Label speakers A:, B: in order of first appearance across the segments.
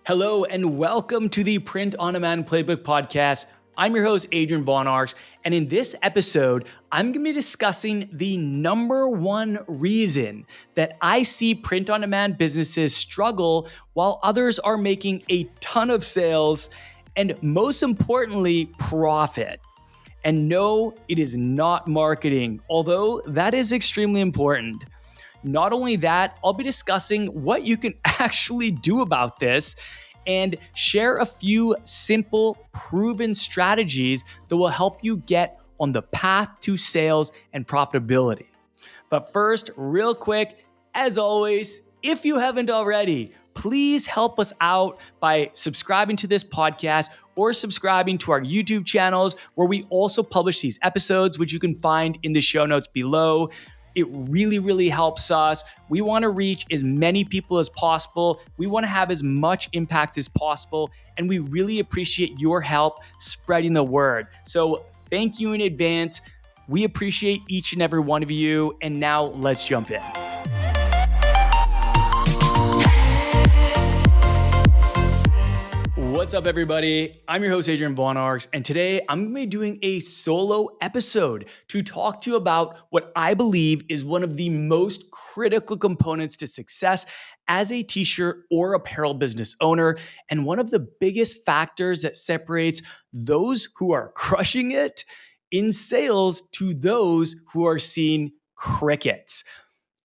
A: Hello and welcome to the Print on Demand Playbook Podcast. I'm your host, Adrian Von Arx, and in this episode, I'm going to be discussing the number one reason that I see print on demand businesses struggle while others are making a ton of sales and, most importantly, profit. And no, it is not marketing, although that is extremely important. Not only that, I'll be discussing what you can actually do about this and share a few simple, proven strategies that will help you get on the path to sales and profitability. But first, real quick, as always, if you haven't already, please help us out by subscribing to this podcast or subscribing to our YouTube channels, where we also publish these episodes, which you can find in the show notes below. It really helps us. We want to reach as many people as possible. We want to have as much impact as possible. And we really appreciate your help spreading the word. So thank you in advance. We appreciate each and every one of you. And now let's jump in. What's up, everybody? I'm your host, Adrian Von Arx, and today I'm going to be doing a solo episode to talk to you about what I believe is one of the most critical components to success as a t-shirt or apparel business owner, and one of the biggest factors that separates those who are crushing it in sales to those who are seeing crickets.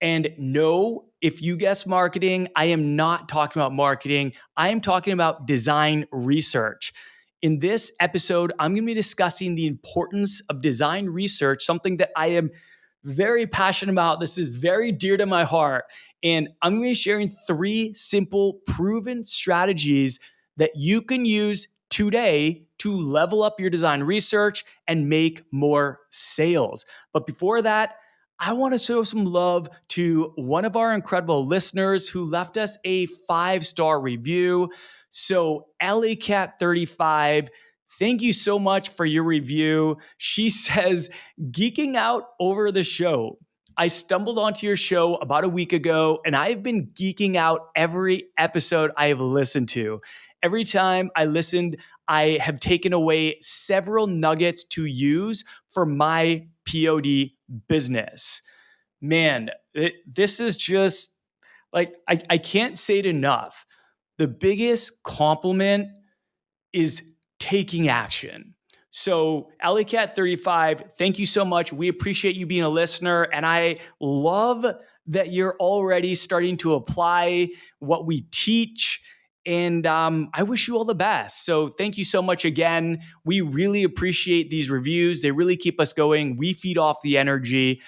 A: And no, if you guess marketing, I am not talking about marketing. I am talking about design research. In this episode, I'm going to be discussing the importance of design research, something that I am very passionate about. This is very dear to my heart. And I'm going to be sharing 3 simple, proven strategies that you can use today to level up your design research and make more sales. But before that, I want to show some love to one of our incredible listeners who left us a 5-star review. So LACat35, thank you so much for your review. She says, geeking out over the show. I stumbled onto your show about a week ago, and I've been geeking out every episode I have listened to. Every time I listened, I have taken away several nuggets to use for my POD business. Man, this is just like, I can't say it enough. The biggest compliment is taking action. So LACat35, thank you so much. We appreciate you being a listener. And I love that you're already starting to apply what we teach. And I wish you all the best. So thank you so much again. We really appreciate these reviews. They really keep us going. We feed off the energy.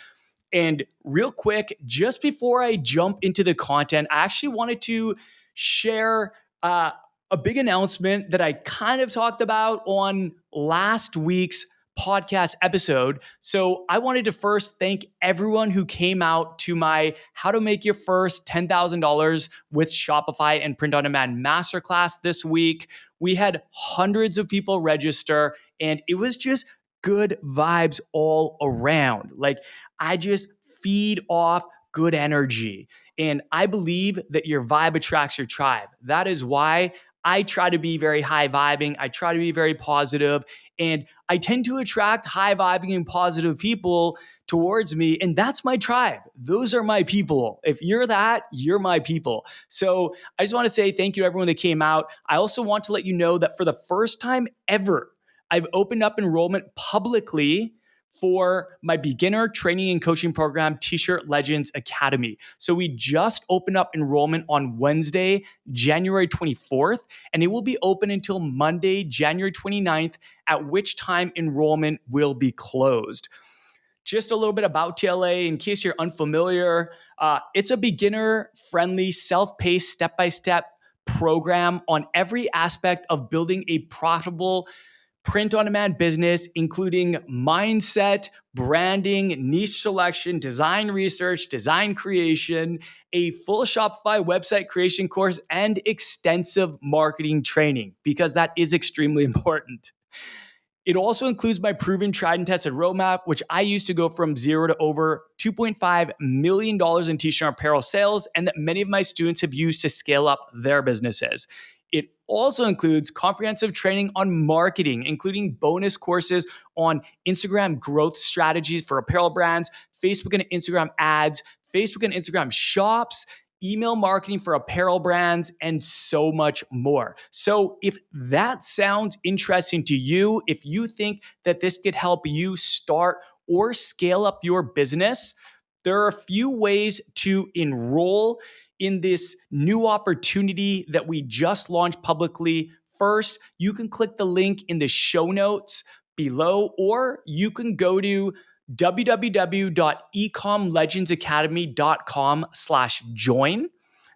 A: And real quick, just before I jump into the content, I actually wanted to share a big announcement that I kind of talked about on last week's podcast episode. So I wanted to first thank everyone who came out to my How to Make Your First $10,000 with Shopify and Print on Demand Masterclass this week. We had hundreds of people register, and it was just good vibes all around. Like, I just feed off good energy. And I believe that your vibe attracts your tribe. That is why I try to be very high vibing. I try to be very positive, and I tend to attract high vibing and positive people towards me. And that's my tribe. Those are my people. If you're that, you're my people. So I just want to say thank you to everyone that came out. I also want to let you know that for the first time ever, I've opened up enrollment publicly for my beginner training and coaching program, T-Shirt Legends Academy. So we just opened up enrollment on Wednesday, January 24th, and it will be open until Monday, January 29th, at which time enrollment will be closed. Just a little bit about TLA, in case you're unfamiliar, it's a beginner-friendly, self-paced, step-by-step program on every aspect of building a profitable print-on-demand business, including mindset, branding, niche selection, design research, design creation, a full Shopify website creation course, and extensive marketing training, because that is extremely important. It also includes my proven, tried and tested roadmap, which I used to go from zero to over $2.5 million in t-shirt apparel sales, and that many of my students have used to scale up their businesses. It also includes comprehensive training on marketing, including bonus courses on Instagram growth strategies for apparel brands, Facebook and Instagram ads, Facebook and Instagram shops, email marketing for apparel brands, and so much more. So if that sounds interesting to you, if you think that this could help you start or scale up your business, there are a few ways to enroll in this new opportunity that we just launched publicly. First, you can click the link in the show notes below, or you can go to www.ecomlegendsacademy.com/join.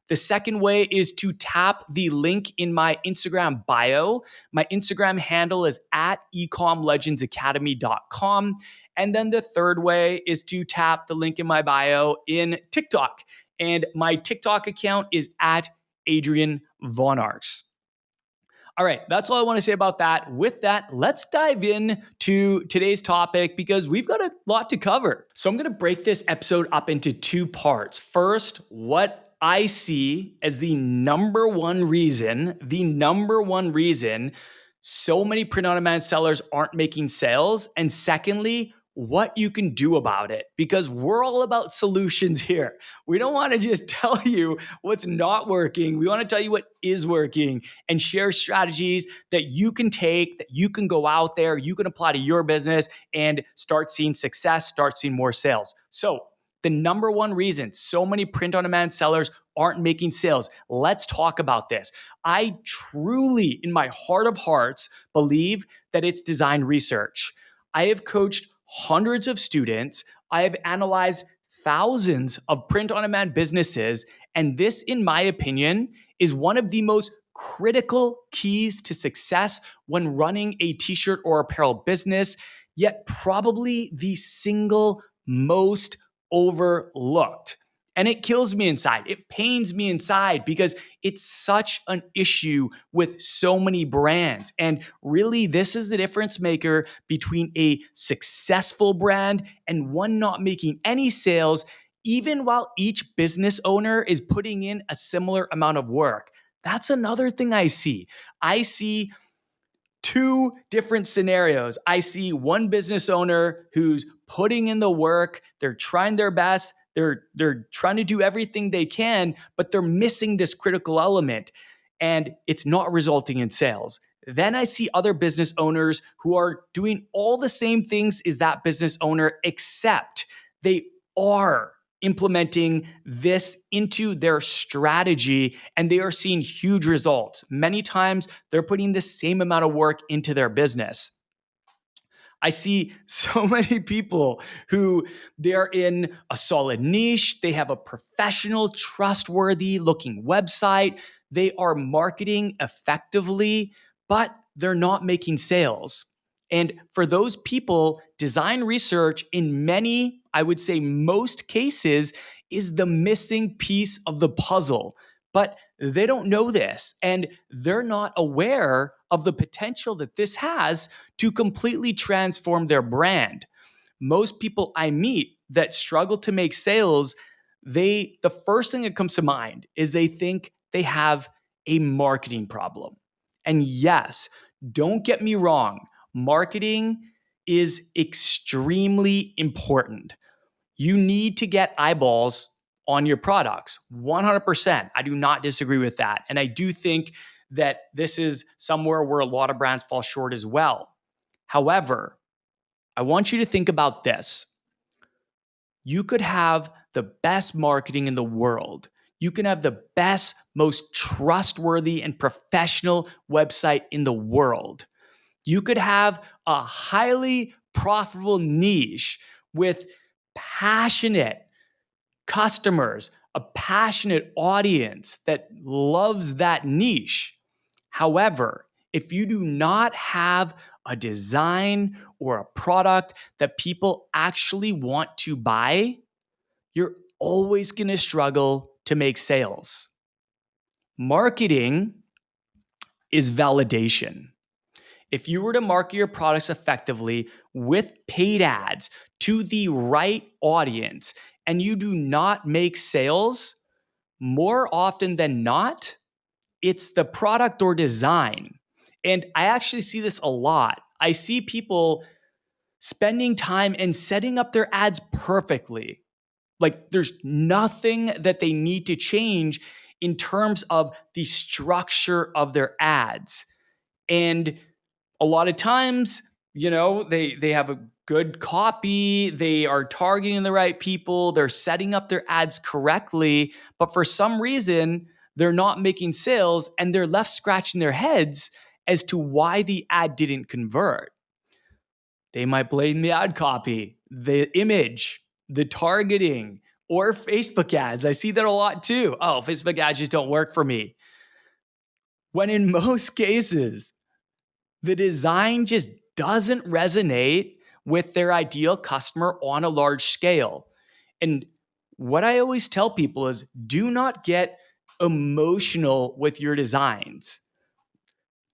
A: The second way is to tap the link in my Instagram bio. My Instagram handle is at ecomlegendsacademy.com. And then the third way is to tap the link in my bio in TikTok. And my TikTok account is at Adrian Von Arx. All right, that's all I want to say about that. With that, let's dive in to today's topic because we've got a lot to cover. So I'm going to break this episode up into two parts. First, what I see as the number one reason so many print-on-demand sellers aren't making sales. And secondly, what you can do about it, because we're all about solutions here. We don't want to just tell you what's not working. We want to tell you what is working and share strategies that you can take, that you can go out there, you can apply to your business and start seeing success, start seeing more sales. So the number one reason so many print-on-demand sellers aren't making sales. Let's talk about this. I truly, in my heart of hearts, believe that it's design research. I have coached hundreds of students. I have analyzed thousands of print-on-demand businesses. And this, in my opinion, is one of the most critical keys to success when running a t-shirt or apparel business, yet probably the single most overlooked. And it kills me inside. It pains me inside because it's such an issue with so many brands. And really, this is the difference maker between a successful brand and one not making any sales, even while each business owner is putting in a similar amount of work. That's another thing I see. I see two different scenarios. I see one business owner who's putting in the work, they're trying their best, they're trying to do everything they can, but they're missing this critical element and it's not resulting in sales. Then I see other business owners who are doing all the same things as that business owner, except they are implementing this into their strategy and they are seeing huge results. Many times they're putting the same amount of work into their business. I see so many people who they're in a solid niche. They have a professional, trustworthy looking website. They are marketing effectively, but they're not making sales. And for those people, design research in many, I would say most cases, is the missing piece of the puzzle. But they don't know this and they're not aware of the potential that this has to completely transform their brand. Most people I meet that struggle to make sales, the first thing that comes to mind is they think they have a marketing problem. And yes, don't get me wrong, marketing is extremely important. You need to get eyeballs on your products, 100%. I do not disagree with that. And I do think that this is somewhere where a lot of brands fall short as well. However, I want you to think about this. You could have the best marketing in the world. You can have the best, most trustworthy and professional website in the world. You could have a highly profitable niche with passionate customers, a passionate audience that loves that niche. However, if you do not have a design or a product that people actually want to buy, you're always going to struggle to make sales. Marketing is validation. If you were to market your products effectively with paid ads to the right audience and you do not make sales, more often than not, it's the product or design. And I actually see this a lot. I see people spending time and setting up their ads perfectly. Like there's nothing that they need to change in terms of the structure of their ads. And a lot of times, they have a good copy, they are targeting the right people, they're setting up their ads correctly, but for some reason, they're not making sales and they're left scratching their heads as to why the ad didn't convert. They might blame the ad copy, the image, the targeting, or Facebook ads. I see that a lot too. Oh, Facebook ads just don't work for me. When in most cases, the design just doesn't resonate with their ideal customer on a large scale. And what I always tell people is do not get emotional with your designs.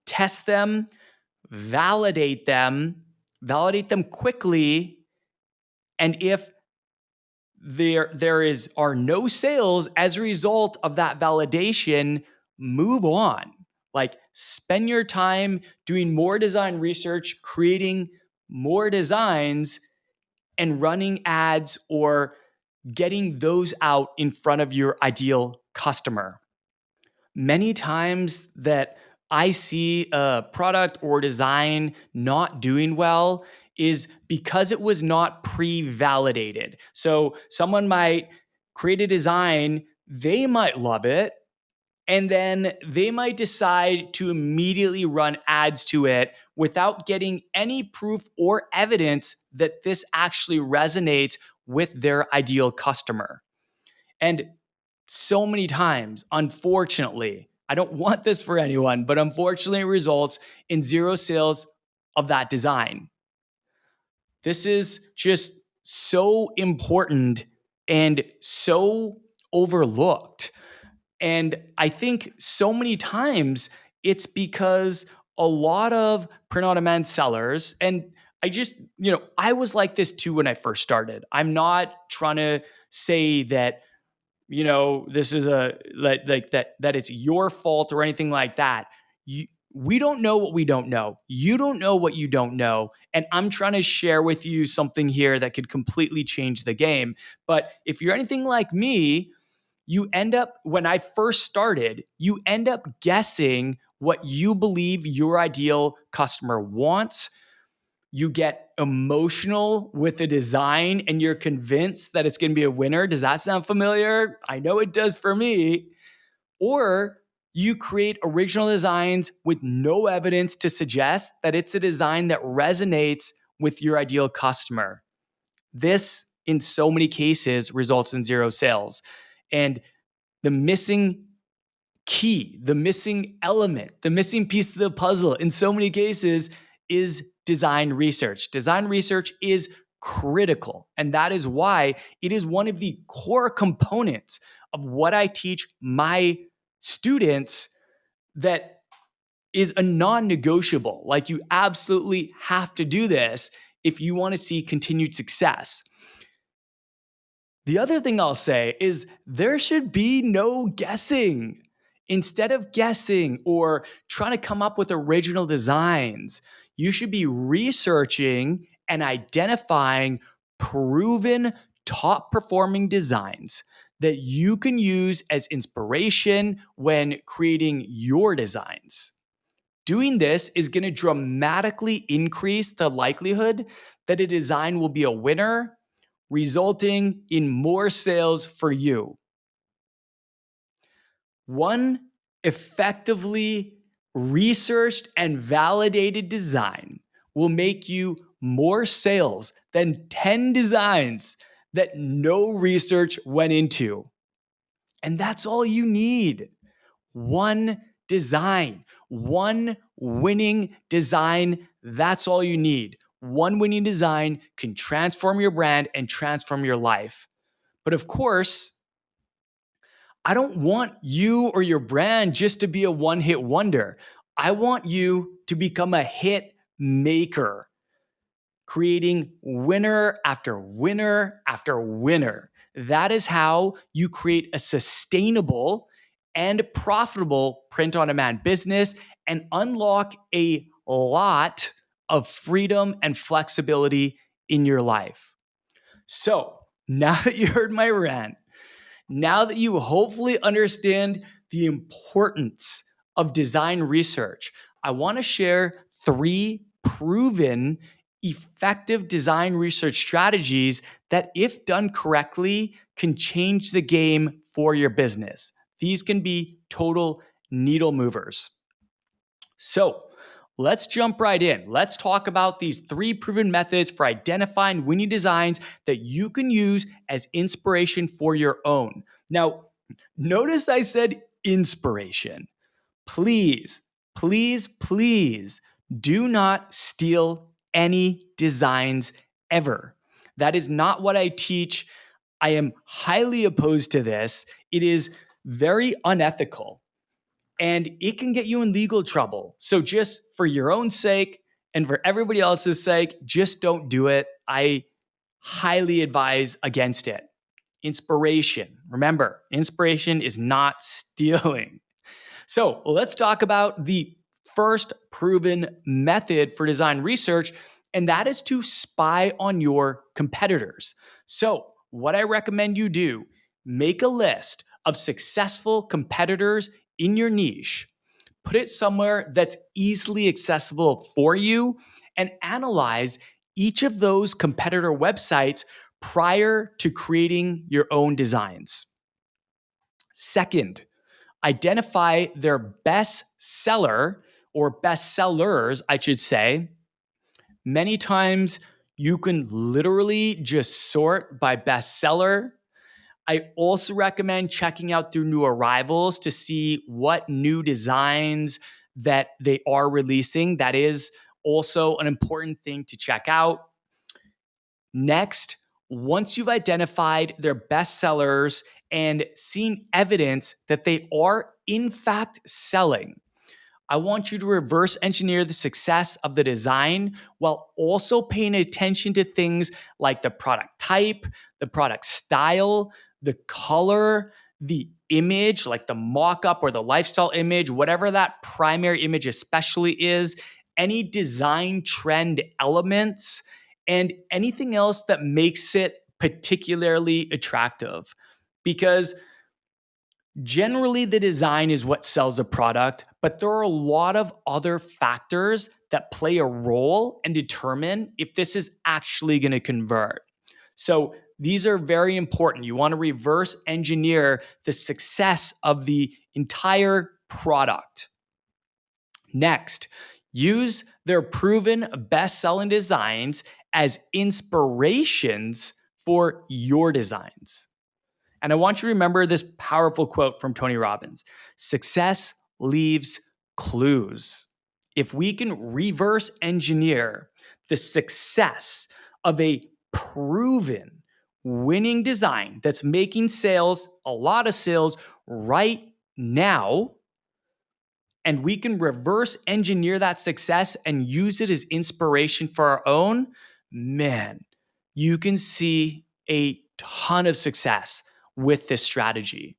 A: Test them, validate them, validate them quickly. And if are no sales as a result of that validation, move on. Like spend your time doing more design research, creating more designs, and running ads or getting those out in front of your ideal customer. Many times that I see a product or design not doing well is because it was not pre-validated. So someone might create a design, they might love it, and then they might decide to immediately run ads to it without getting any proof or evidence that this actually resonates with their ideal customer. And so many times, unfortunately, I don't want this for anyone, but unfortunately, it results in zero sales of that design. This is just so important and so overlooked. And I think so many times it's because a lot of print on demand sellers, and I was like this too when I first started. I'm not trying to say that this is like that it's your fault or anything like that. We don't know what we don't know. You don't know what you don't know. And I'm trying to share with you something here that could completely change the game. But if you're anything like me, you end up, when I first started, you end up guessing what you believe your ideal customer wants. You get emotional with the design and you're convinced that it's going to be a winner. Does that sound familiar? I know it does for me. Or you create original designs with no evidence to suggest that it's a design that resonates with your ideal customer. This, in so many cases, results in zero sales. And the missing key, the missing element, the missing piece of the puzzle in so many cases is design research. Design research is critical. And that is why it is one of the core components of what I teach my students that is a non-negotiable. Like you absolutely have to do this if you want to see continued success. The other thing I'll say is there should be no guessing. Instead of guessing or trying to come up with original designs, you should be researching and identifying proven top performing designs that you can use as inspiration when creating your designs. Doing this is going to dramatically increase the likelihood that a design will be a winner, resulting in more sales for you. One effectively researched and validated design will make you more sales than 10 designs that no research went into. And that's all you need. One design, one winning design. That's all you need. One winning design can transform your brand and transform your life. But of course, I don't want you or your brand just to be a one-hit wonder. I want you to become a hit maker, creating winner after winner after winner. That is how you create a sustainable and profitable print-on-demand business and unlock a lot of freedom and flexibility in your life. So now that you heard my rant, now that you hopefully understand the importance of design research, I want to share 3 proven effective design research strategies that, if done correctly, can change the game for your business. These can be total needle movers. So let's jump right in. Let's talk about these 3 proven methods for identifying winning designs that you can use as inspiration for your own. Now, notice I said inspiration. Please, please, please do not steal any designs ever. That is not what I teach. I am highly opposed to this. It is very unethical and it can get you in legal trouble. So just for your own sake and for everybody else's sake, just don't do it. I highly advise against it. Inspiration. Remember, inspiration is not stealing. So let's talk about the first proven method for design research, and that is to spy on your competitors. So what I recommend you do, make a list of successful competitors in your niche, put it somewhere that's easily accessible for you, and analyze each of those competitor websites prior to creating your own designs. Second, identify their best seller or best sellers, I should say. Many times you can literally just sort by bestseller. I also recommend checking out through new arrivals to see what new designs that they are releasing. That is also an important thing to check out. Next, once you've identified their best sellers and seen evidence that they are in fact selling, I want you to reverse engineer the success of the design while also paying attention to things like the product type, the product style, the color, the image, like the mock-up or the lifestyle image, whatever that primary image especially is, any design trend elements, and anything else that makes it particularly attractive. Because generally, the design is what sells a product, but there are a lot of other factors that play a role and determine if this is actually going to convert. So these are very important. You want to reverse engineer the success of the entire product. Next, use their proven best-selling designs as inspirations for your designs. And I want you to remember this powerful quote from Tony Robbins: success leaves clues. If we can reverse engineer the success of a proven winning design that's making sales, a lot of sales right now, and we can reverse engineer that success and use it as inspiration for our own, man, you can see a ton of success with this strategy.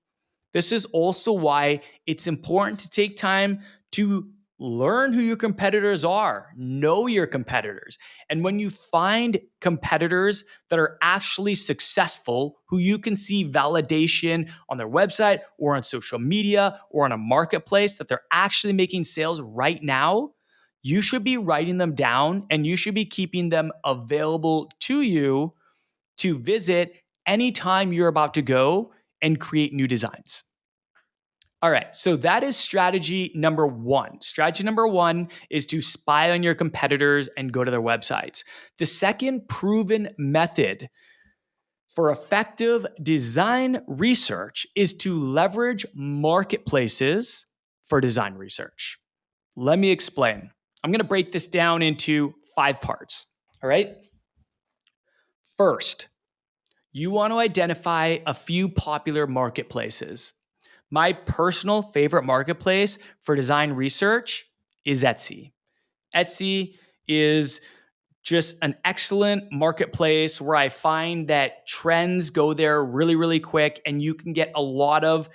A: This is also why it's important to take time to learn who your competitors are, know your competitors. And when you find competitors that are actually successful, who you can see validation on their website or on social media or on a marketplace that they're actually making sales right now, you should be writing them down and you should be keeping them available to you to visit anytime you're about to go and create new designs. All right, so that is strategy number 1. Strategy number 1 is to spy on your competitors and go to their websites. The second proven method for effective design research is to leverage marketplaces for design research. Let me explain. I'm going to break this down into 5 parts. All right. First, you want to identify a few popular marketplaces. My personal favorite marketplace for design research is Etsy. Etsy is just an excellent marketplace where I find that trends go there really, really quick, and you can get a lot of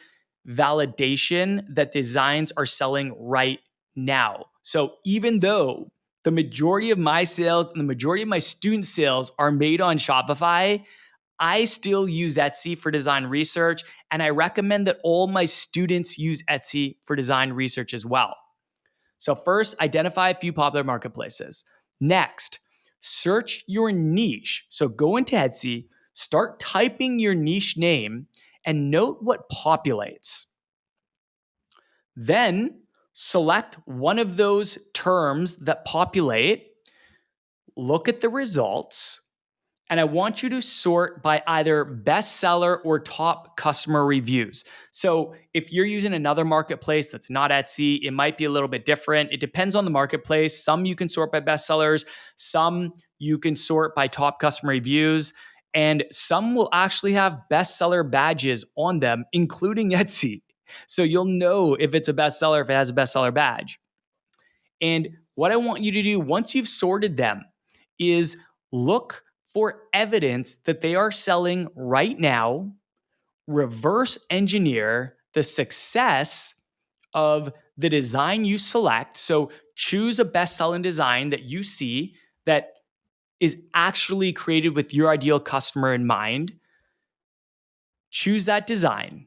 A: validation that designs are selling right now. So even though the majority of my sales and the majority of my student sales are made on Shopify, I still use Etsy for design research, and I recommend that all my students use Etsy for design research as well. So first, identify a few popular marketplaces. Next, search your niche. So go into Etsy, start typing your niche name, and note what populates. Then select one of those terms that populate, look at the results, and I want you to sort by either bestseller or top customer reviews. So if you're using another marketplace that's not Etsy, it might be a little bit different. It depends on the marketplace. Some you can sort by bestsellers, some you can sort by top customer reviews, and some will actually have bestseller badges on them, including Etsy. So you'll know if it's a bestseller if it has a bestseller badge. And what I want you to do once you've sorted them is look for evidence that they are selling right now, reverse engineer the success of the design you select. So choose a best-selling design that you see that is actually created with your ideal customer in mind. Choose that design.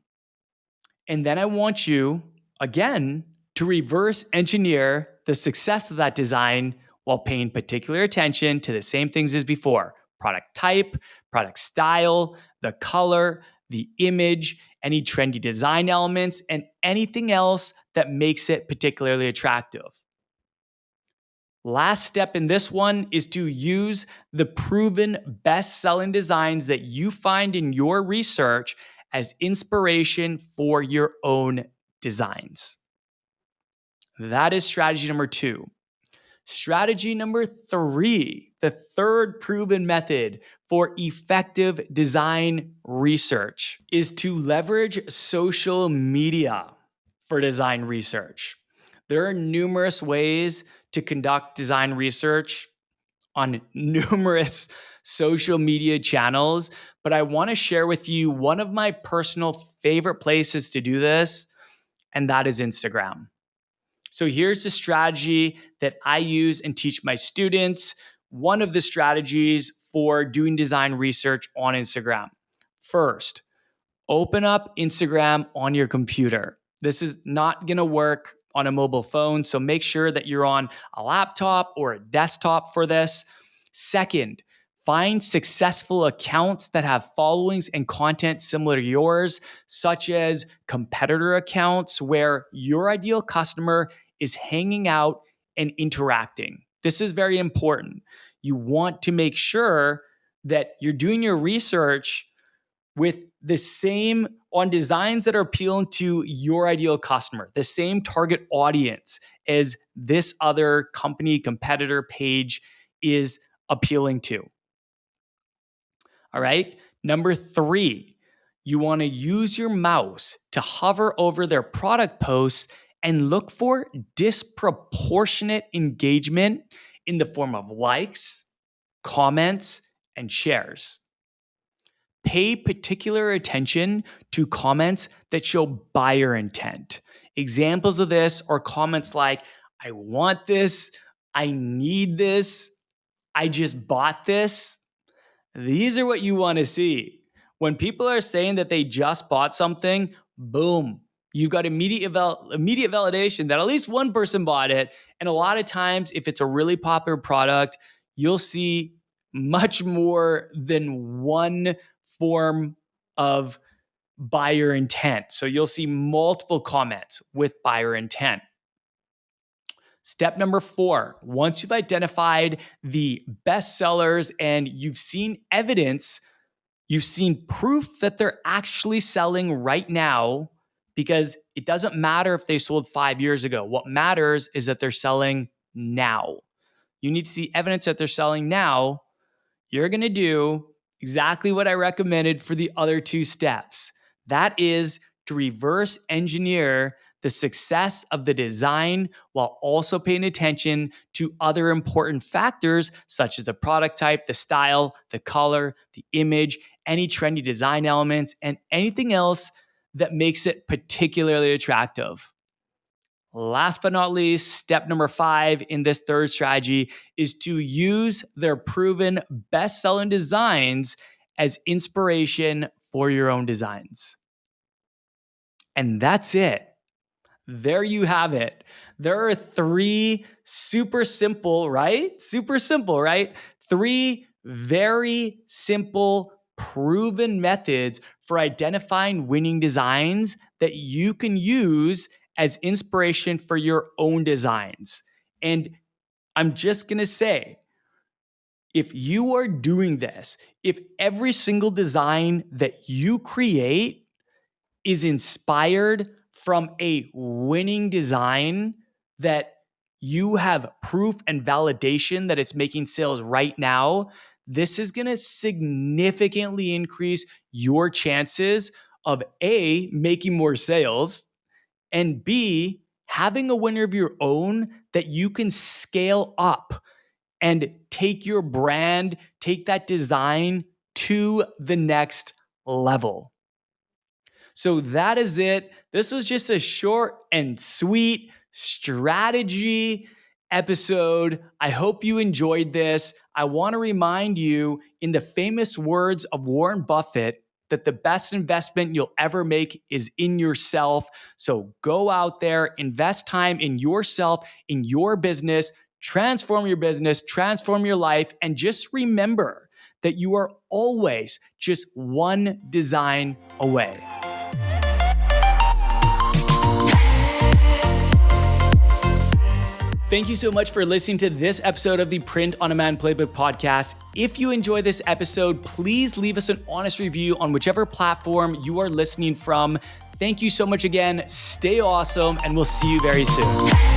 A: And then I want you, again, to reverse engineer the success of that design while paying particular attention to the same things as before: product type, product style, the color, the image, any trendy design elements, and anything else that makes it particularly attractive. Last step in this one is to use the proven best-selling designs that you find in your research as inspiration for your own designs. That is strategy number 2. Strategy number 3, the third proven method for effective design research, is to leverage social media for design research. There are numerous ways to conduct design research on numerous social media channels, but I want to share with you one of my personal favorite places to do this, and that is Instagram. So here's the strategy that I use and teach my students. One of the strategies for doing design research on Instagram. First, open up Instagram on your computer. This is not going to work on a mobile phone, so make sure that you're on a laptop or a desktop for this. Second, find successful accounts that have followings and content similar to yours, such as competitor accounts where your ideal customer is hanging out and interacting. This is very important. You want to make sure that you're doing your research with the same on designs that are appealing to your ideal customer, the same target audience as this other company competitor page is appealing to. All right. Number 3, you want to use your mouse to hover over their product posts and look for disproportionate engagement in the form of likes, comments, and shares. Pay particular attention to comments that show buyer intent. Examples of this are comments like, I want this, I need this, I just bought this. These are what you want to see. When people are saying that they just bought something, boom, you've got immediate validation that at least one person bought it. And a lot of times, if it's a really popular product, you'll see much more than one form of buyer intent. So you'll see multiple comments with buyer intent. Step number 4, once you've identified the best sellers and you've seen evidence, you've seen proof that they're actually selling right now, because it doesn't matter if they sold 5 years ago. What matters is that they're selling now. You need to see evidence that they're selling now. You're going to do exactly what I recommended for the other 2 steps. That is to reverse engineer the success of the design while also paying attention to other important factors such as the product type, the style, the color, the image, any trendy design elements, and anything else that makes it particularly attractive. Last but not least, step number 5 in this third strategy is to use their proven best-selling designs as inspiration for your own designs. And that's it. There you have it. There are 3 super simple, right? Super simple, right? 3 very simple, proven methods for identifying winning designs that you can use as inspiration for your own designs. And I'm just going to say, if you are doing this, if every single design that you create is inspired from a winning design that you have proof and validation that it's making sales right now, this is going to significantly increase your chances of A, making more sales, and B, having a winner of your own that you can scale up and take your brand, take that design to the next level. So that is it. This was just a short and sweet strategy episode. I hope you enjoyed this. I want to remind you, in the famous words of Warren Buffett, that the best investment you'll ever make is in yourself. So go out there, invest time in yourself, in your business, transform your business, transform your life, and just remember that you are always just one design away. Thank you so much for listening to this episode of the Print on Demand Playbook podcast. If you enjoyed this episode, please leave us an honest review on whichever platform you are listening from. Thank you so much again. Stay awesome, and we'll see you very soon.